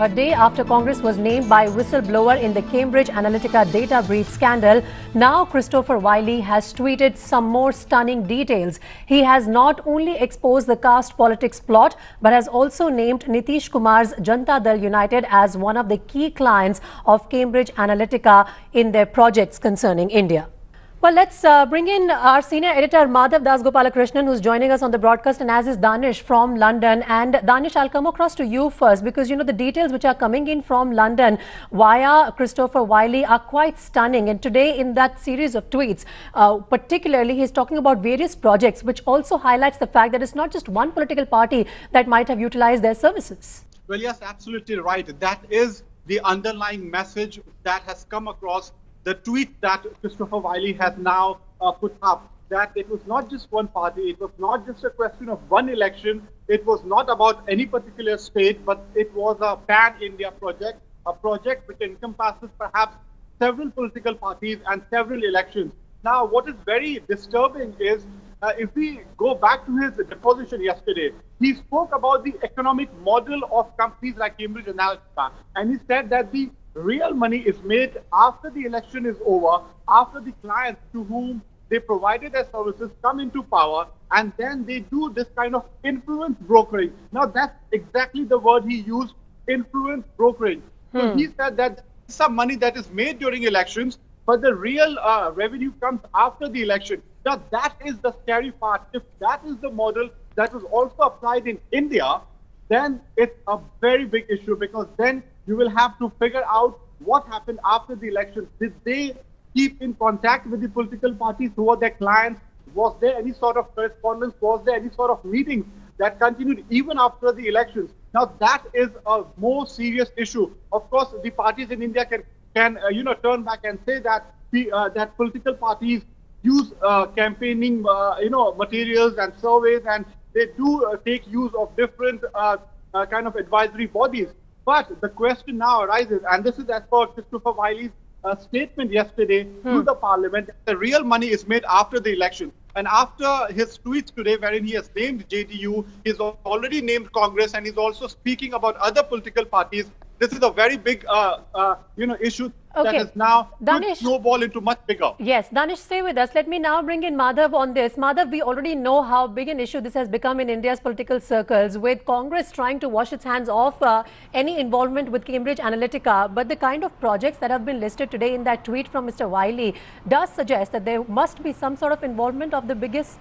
A day after Congress was named by whistleblower in the Cambridge Analytica data breach scandal, now Christopher Wylie has tweeted some more stunning details. He has not only exposed the caste politics plot, but has also named Nitish Kumar's Janata Dal United as one of the key clients of Cambridge Analytica in their projects concerning India. Well, let's bring in our senior editor, Madhav Das Gopalakrishnan, who's joining us on the broadcast, and as is Danish from London. And Danish, I'll come across to you first because, you know, the details which are coming in from London via Christopher Wylie are quite stunning. And today in that series of tweets, particularly, he's talking about various projects, which also highlights the fact that it's not just one political party that might have utilized their services. Well, yes, absolutely right. That is the underlying message that has come across the tweet that Christopher Wylie has now put up, that it was not just one party, it was not just a question of one election, it was not about any particular state, but it was a pan-India project, a project which encompasses perhaps several political parties and several elections. Now, what is very disturbing is, if we go back to his deposition yesterday, he spoke about the economic model of companies like Cambridge Analytica, and he said that the real money is made after the election is over, after the clients to whom they provided their services come into power, and then they do this kind of influence brokering. Now, that's exactly the word he used, influence brokering. So he said that some money that is made during elections, but the real revenue comes after the election. Now, that is the scary part. If that is the model that was also applied in India, then it's a very big issue, because then you will have to figure out what happened after the election. Did they keep in contact with the political parties who were their clients? Was there any sort of correspondence? Was there any sort of meetings that continued even after the elections? Now, that is a more serious issue. Of course, the parties in India can turn back and say that that political parties use campaigning materials and surveys, and they do take use of different kind of advisory bodies. But the question now arises, and this is as per Christopher Wylie's statement yesterday to the parliament, the real money is made after the election. And after his tweets today, wherein he has named JDU, he's already named Congress, and he's also speaking about other political parties. This is a very big, issue that has now snowball into much bigger. Yes, Danish, stay with us. Let me now bring in Madhav on this. Madhav, we already know how big an issue this has become in India's political circles, with Congress trying to wash its hands off any involvement with Cambridge Analytica. But the kind of projects that have been listed today in that tweet from Mr. Wylie does suggest that there must be some sort of involvement of the biggest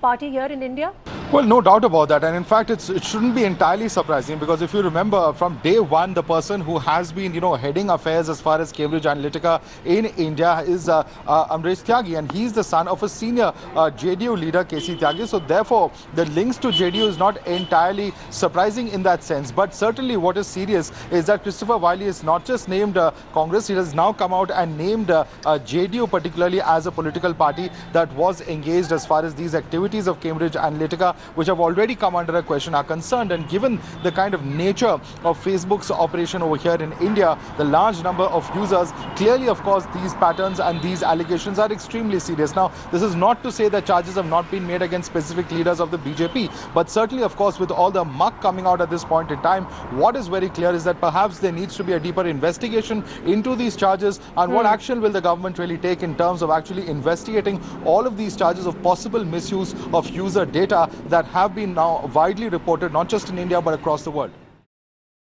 party here in India. Well, no doubt about that. And in fact, it shouldn't be entirely surprising, because if you remember, from day one, the person who has been, heading affairs as far as Cambridge Analytica in India is Amresh Tyagi, and he's the son of a senior JDU leader, KC Tyagi. So therefore, the links to JDU is not entirely surprising in that sense. But certainly what is serious is that Christopher Wylie is not just named Congress, he has now come out and named JDU particularly as a political party that was engaged as far as these activities of Cambridge Analytica, which have already come under a question, are concerned. And given the kind of nature of Facebook's operation over here in India, the large number of users, clearly, of course, these patterns and these allegations are extremely serious. Now, this is not to say that charges have not been made against specific leaders of the BJP, but certainly, of course, with all the muck coming out at this point in time, what is very clear is that perhaps there needs to be a deeper investigation into these charges, and what action will the government really take in terms of actually investigating all of these charges of possible misuse of user data that have been now widely reported, not just in India, but across the world.